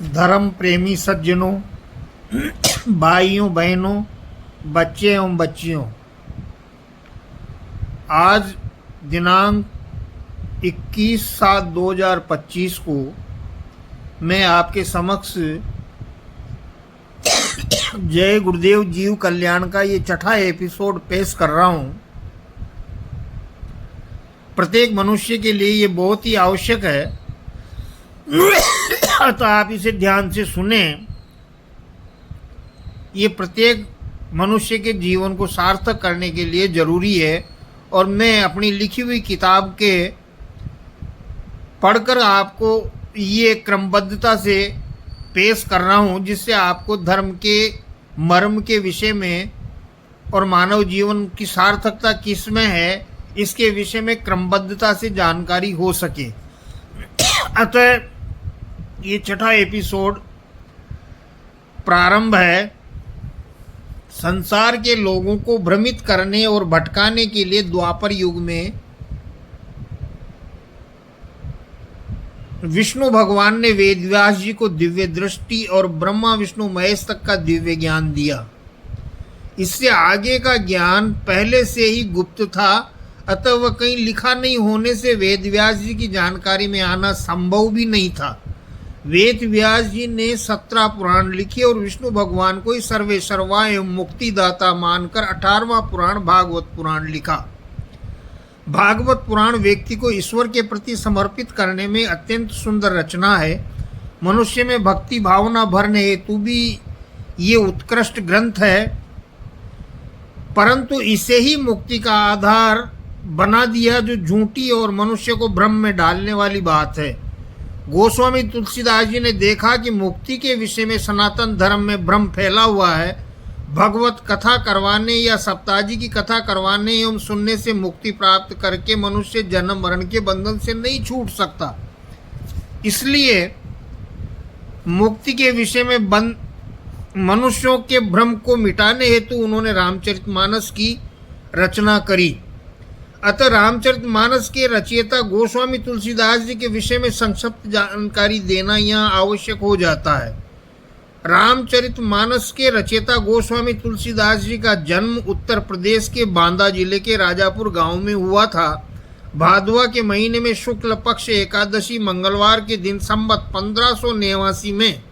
धर्म प्रेमी सज्जनों, भाइयों बहनों, बच्चे एवं बच्चियों, आज दिनांक 21/7/2025 को मैं आपके समक्ष जय गुरुदेव जीव कल्याण का ये छठा एपिसोड पेश कर रहा हूँ। प्रत्येक मनुष्य के लिए ये बहुत ही आवश्यक है, तो आप इसे ध्यान से सुने। ये प्रत्येक मनुष्य के जीवन को सार्थक करने के लिए जरूरी है और मैं अपनी लिखी हुई किताब के पढ़कर आपको ये क्रमबद्धता से पेश कर रहा हूँ, जिससे आपको धर्म के मर्म के विषय में और मानव जीवन की सार्थकता किसमें है इसके विषय में क्रमबद्धता से जानकारी हो सके। अतः ये छठा एपिसोड प्रारंभ है। संसार के लोगों को भ्रमित करने और भटकाने के लिए द्वापर युग में विष्णु भगवान ने वेदव्यास जी को दिव्य दृष्टि और ब्रह्मा विष्णु महेश तक का दिव्य ज्ञान दिया। इससे आगे का ज्ञान पहले से ही गुप्त था, अतः वह कहीं लिखा नहीं होने से वेदव्यास जी की जानकारी में आना संभव भी नहीं था। वेद व्यास जी ने 17 पुराण लिखे और विष्णु भगवान को ही सर्वे सर्वा एवं मुक्तिदाता मानकर 18वां पुराण भागवत पुराण लिखा। भागवत पुराण व्यक्ति को ईश्वर के प्रति समर्पित करने में अत्यंत सुंदर रचना है। मनुष्य में भक्ति भावना भरने हेतु भी ये उत्कृष्ट ग्रंथ है, परंतु इसे ही मुक्ति का आधार बना दिया, जो झूठी और मनुष्य को भ्रम में डालने वाली बात है। गोस्वामी तुलसीदास जी ने देखा कि मुक्ति के विषय में सनातन धर्म में भ्रम फैला हुआ है। भगवत कथा करवाने या सप्ताजी की कथा करवाने एवं सुनने से मुक्ति प्राप्त करके मनुष्य जन्म मरण के बंधन से नहीं छूट सकता। इसलिए मुक्ति के विषय में मनुष्यों के भ्रम को मिटाने हेतु उन्होंने रामचरितमानस की रचना करी। अतः रामचरितमानस के रचयिता गोस्वामी तुलसीदास जी के विषय में संक्षिप्त जानकारी देना यहाँ आवश्यक हो जाता है। रामचरितमानस के रचयिता गोस्वामी तुलसीदास जी का जन्म उत्तर प्रदेश के बांदा जिले के राजापुर गांव में हुआ था। भादवा के महीने में शुक्ल पक्ष एकादशी मंगलवार के दिन संवत 1589 में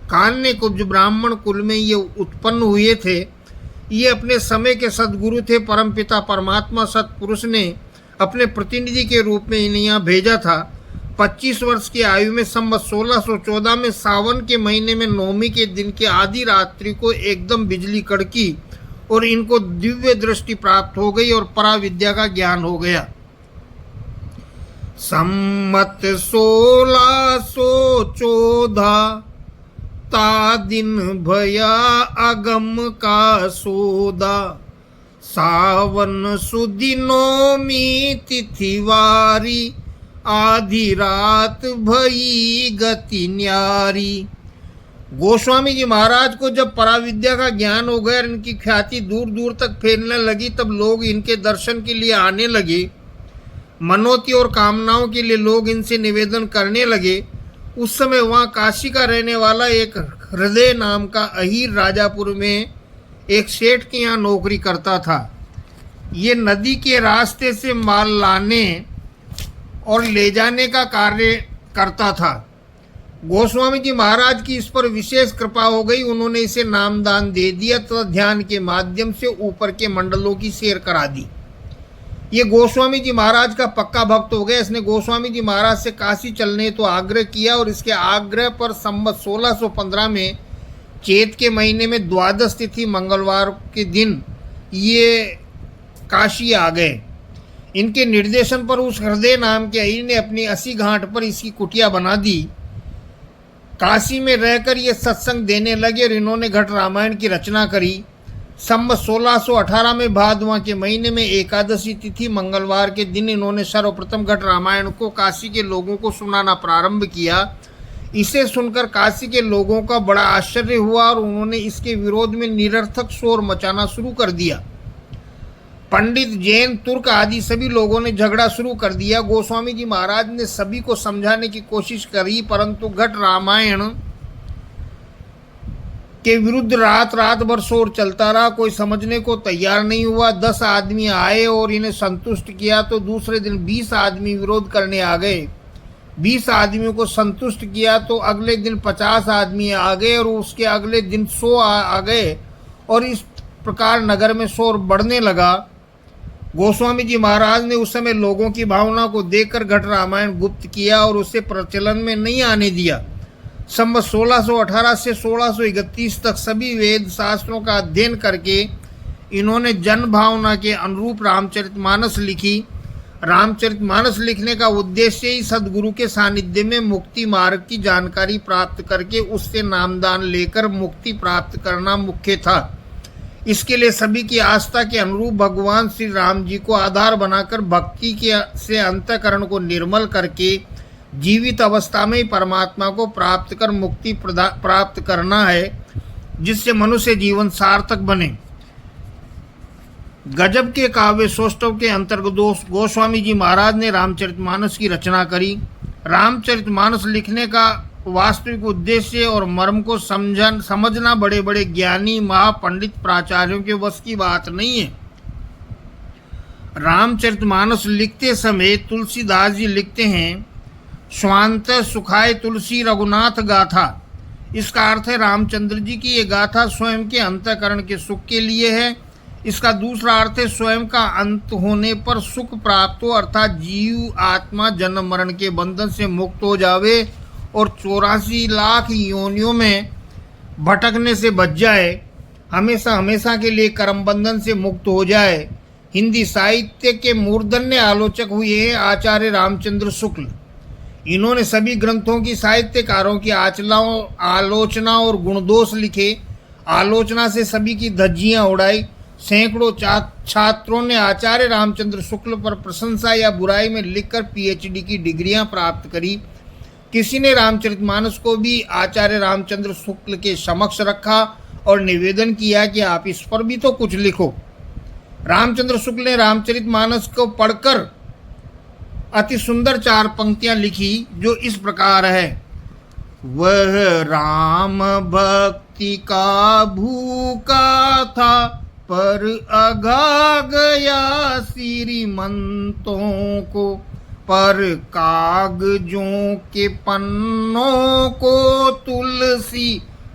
कान्य कुब्ज ब्राह्मण कुल में ये उत्पन्न हुए थे। ये अपने समय के सद्गुरु थे। परमपिता परमात्मा सत्पुरुष ने अपने प्रतिनिधि के रूप में इन्हें यहाँ भेजा था। 25 वर्ष की आयु में संवत 1614 में सावन के महीने में नवमी के दिन के आधी रात्रि को एकदम बिजली कड़की और इनको दिव्य दृष्टि प्राप्त हो गई और पराविद्या का ज्ञान हो गया। संवत 1614 ता दिन भया अगम का सोदा, सावन सुदी नौमी तिथिवारी, आधी रात भई गति न्यारी। गोस्वामी जी महाराज को जब पराविद्या का ज्ञान हो गया और इनकी ख्याति दूर दूर तक फैलने लगी, तब लोग इनके दर्शन के लिए आने लगे। मनोती और कामनाओं के लिए लोग इनसे निवेदन करने लगे। उस समय वहाँ काशी का रहने वाला एक हृदय नाम का अहीर राजापुर में एक सेठ के यहाँ नौकरी करता था। ये नदी के रास्ते से माल लाने और ले जाने का कार्य करता था। गोस्वामी जी महाराज की इस पर विशेष कृपा हो गई। उन्होंने इसे नामदान दे दिया तथा ध्यान के माध्यम से ऊपर के मंडलों की सैर करा दी। ये गोस्वामी जी महाराज का पक्का भक्त हो गया। इसने गोस्वामी जी महाराज से काशी चलने तो आग्रह किया और इसके आग्रह पर संवत 1615 में चैत के महीने में द्वादश तिथि मंगलवार के दिन ये काशी आ गए। इनके निर्देशन पर उस हृदय नाम के अहीर ने अपनी 80 घाट पर इसकी कुटिया बना दी। काशी में रहकर ये सत्संग देने लगे और इन्होंने घट रामायण की रचना करी। संवत 1618 में भादवा के महीने में एकादशी तिथि मंगलवार के दिन इन्होंने सर्वप्रथम घट रामायण को काशी के लोगों को सुनाना प्रारंभ किया। इसे सुनकर काशी के लोगों का बड़ा आश्चर्य हुआ और उन्होंने इसके विरोध में निरर्थक शोर मचाना शुरू कर दिया। पंडित, जैन, तुर्क आदि सभी लोगों ने झगड़ा शुरू कर दिया। गोस्वामी जी महाराज ने सभी को समझाने की कोशिश करी, परंतु घट रामायण के विरुद्ध रात रात भर शोर चलता रहा। कोई समझने को तैयार नहीं हुआ। 10 आदमी आए और इन्हें संतुष्ट किया तो दूसरे दिन 20 आदमी विरोध करने आ गए। 20 आदमियों को संतुष्ट किया तो अगले दिन 50 आदमी आ गए और उसके अगले दिन 100 आ गए और इस प्रकार नगर में शोर बढ़ने लगा। गोस्वामी जी महाराज ने उस समय लोगों की भावना को देखकर घट रामायण गुप्त किया और उसे प्रचलन में नहीं आने दिया। संवत 1618 से 1631 तक सभी वेद शास्त्रों का अध्ययन करके इन्होंने जन भावना के अनुरूप रामचरितमानस लिखी। रामचरितमानस लिखने का उद्देश्य ही सदगुरु के सानिध्य में मुक्ति मार्ग की जानकारी प्राप्त करके उससे नामदान लेकर मुक्ति प्राप्त करना मुख्य था। इसके लिए सभी की आस्था के अनुरूप भगवान श्री राम जी को आधार बनाकर भक्ति के से अंतःकरण को निर्मल करके जीवित अवस्था में ही परमात्मा को प्राप्त कर मुक्ति प्राप्त करना है, जिससे मनुष्य जीवन सार्थक बने। गजब के काव्य सौष्ठव के अंतर्गत गोस्वामी जी महाराज ने रामचरितमानस की रचना करी। रामचरितमानस लिखने का वास्तविक उद्देश्य और मर्म को समझना बड़े बड़े ज्ञानी महापंडित प्राचार्यों के वश की बात नहीं है। रामचरितमानस लिखते समय तुलसीदास जी लिखते हैं, स्वांत सुखाय तुलसी रघुनाथ गाथा। इसका अर्थ है रामचंद्र जी की ये गाथा स्वयं के अंतःकरण के सुख के लिए है। इसका दूसरा अर्थ है स्वयं का अंत होने पर सुख प्राप्त हो, अर्थात जीव आत्मा जन्म मरण के बंधन से मुक्त हो जावे और 84 लाख योनियों में भटकने से बच जाए, हमेशा हमेशा के लिए कर्म बंधन से मुक्त हो जाए। हिंदी साहित्य के मूर्धन्य आलोचक हुए हैं आचार्य रामचंद्र शुक्ल। इन्होंने सभी ग्रंथों की साहित्यकारों की आलोचना और गुणदोष लिखे। आलोचना से सभी की धज्जियां उड़ाई। सैकड़ों छात्रों ने आचार्य रामचंद्र शुक्ल पर प्रशंसा या बुराई में लिखकर पीएचडी की डिग्रियां प्राप्त करी। किसी ने रामचरितमानस को भी आचार्य रामचंद्र शुक्ल के समक्ष रखा और निवेदन किया कि आप इस पर भी तो कुछ लिखो। रामचंद्र शुक्ल ने रामचरितमानस को पढ़कर अति सुंदर 4 पंक्तियां लिखी जो इस प्रकार है। वह राम भक्ति का भूखा था पर अघा गया श्रीमंतों को, पर कागजों के पन्नों को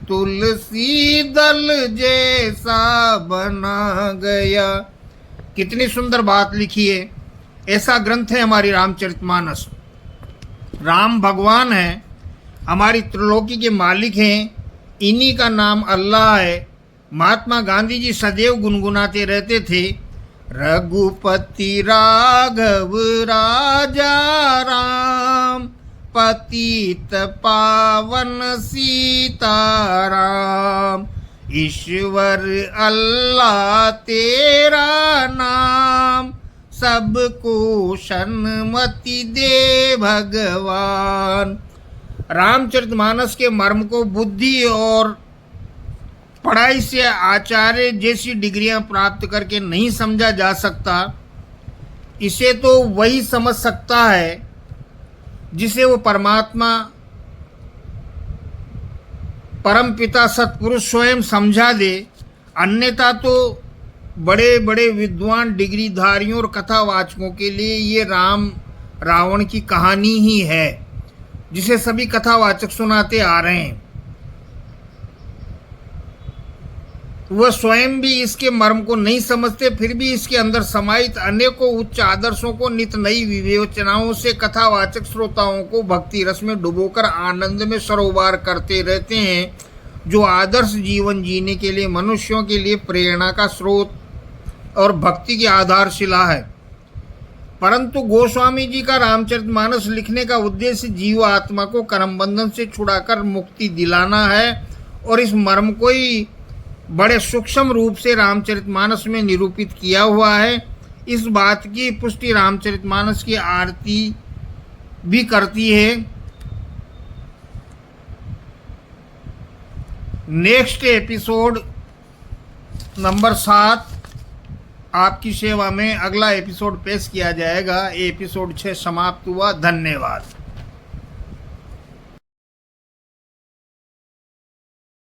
तुलसी दल जैसा बना गया। कितनी सुंदर बात लिखी है। ऐसा ग्रंथ है हमारी रामचरितमानस। राम भगवान है, हमारी त्रिलोकी के मालिक हैं, इन्हीं का नाम अल्लाह है। महात्मा गांधी जी सदैव गुनगुनाते रहते थे, रघुपति राघव राजा राम, पतित पावन सीताराम, ईश्वर अल्लाह तेरा नाम, सबको सन्मति दे भगवान। रामचरितमानस के मर्म को बुद्धि और पढ़ाई से आचार्य जैसी डिग्रियां प्राप्त करके नहीं समझा जा सकता। इसे तो वही समझ सकता है जिसे वो परमात्मा परमपिता सतपुरुष स्वयं समझा दे। अन्यथा तो बड़े बड़े विद्वान डिग्रीधारियों और कथावाचकों के लिए ये राम रावण की कहानी ही है जिसे सभी कथावाचक सुनाते आ रहे हैं। वह स्वयं भी इसके मर्म को नहीं समझते, फिर भी इसके अंदर समाहित अनेकों उच्च आदर्शों को नित नई विवेचनाओं से कथावाचक श्रोताओं को भक्ति रस में डुबोकर आनंद में सरोवर करते रहते हैं, जो आदर्श जीवन जीने के लिए मनुष्यों के लिए प्रेरणा का स्रोत और भक्ति की आधारशिला है। परंतु गोस्वामी जी का रामचरितमानस लिखने का उद्देश्य जीव आत्मा को कर्म बंधन से छुड़ाकर मुक्ति दिलाना है और इस मर्म को ही बड़े सूक्ष्म रूप से रामचरितमानस में निरूपित किया हुआ है। इस बात की पुष्टि रामचरितमानस की आरती भी करती है। नेक्स्ट एपिसोड नंबर 7 आपकी सेवा में अगला एपिसोड पेश किया जाएगा। एपिसोड 6 समाप्त हुआ। धन्यवाद।